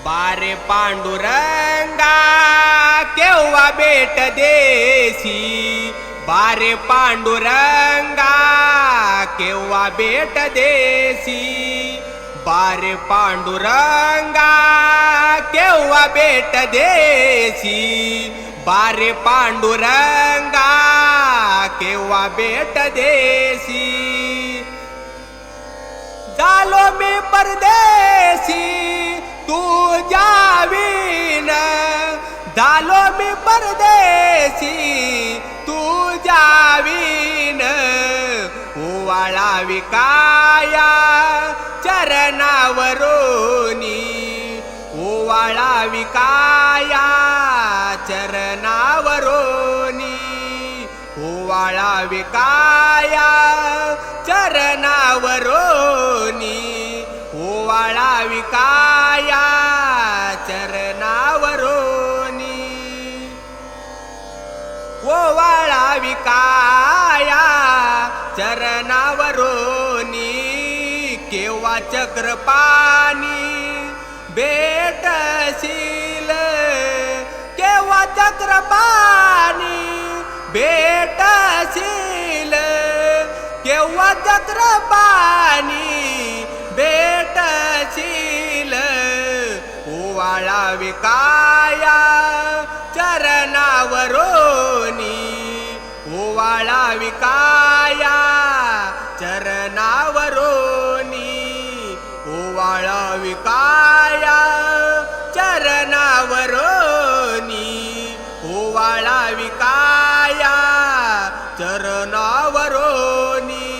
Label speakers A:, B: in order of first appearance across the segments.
A: बारे पांडुरंगा केव्हा भेट देसी, बारे पांडुरंगा केव्हा भेट देसी, बारे पांडुरंगा केव्हा भेट देसी, बारे पांडुरंगा केव्हा भेट देसी. झालो मी परदेसी तुझ्या विण, झालो मी परदेसी तुझ्या विण, ओवाळावी काया चरणावरोनी, ओवाळावी काया चरणावरोनी, ओवाळावी काया चरणावरोनी, ओवाळावी काया चरणावरोनी, ओवाळावी काया चरणावरोनी. केव्हा चक्रपाणी भेटशील, केव्हा चक्रपाणी भेटशील, केव्हा चक्रपाणी भेटशील, ओवाळावी काया चरणावरोनी, ओवाळावी काया चरणावरोनी, ओवाळावी काया चरणावरोनी, ओवाळावी काया चरणावरोनी.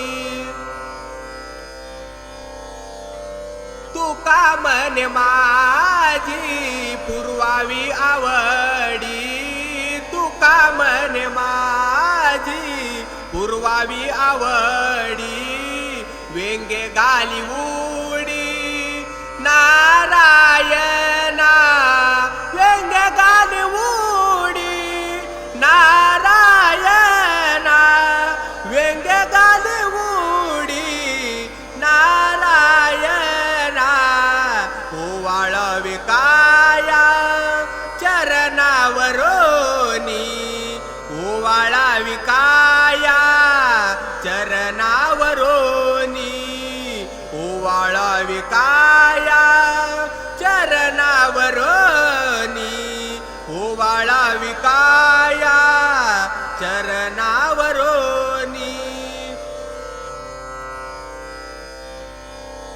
A: तुका म्हणे माझी पुरवावी आवडी, तुका म्हणे माझी पुरवावी आवडी, वेंगे गाली उडी नारायणा, वेंगे गाली उडी नारायणा, वेंगे गाली उडी नारायणा, ओवाळावी काया चरणावरोनी, ओवाळावी काया चरणावरोनी, ओवाळावी काया चरणावरोनी, ओवाळावी काया चरणावरोनी.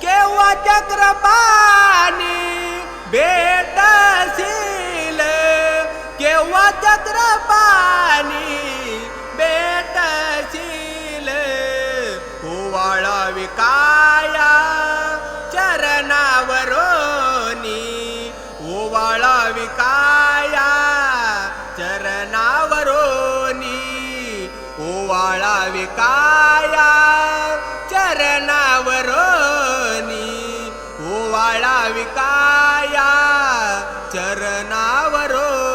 A: केव्हा चक्रपाणी भेटशील, केव्हा चक्रपाणी भेटशील, ओवाळावी काया चरणावरोनी, ओवाळावी काया चरणावरोनी, ओवाळावी काया चरणावरोनी, ओवाळावी काया चरणावरोनी.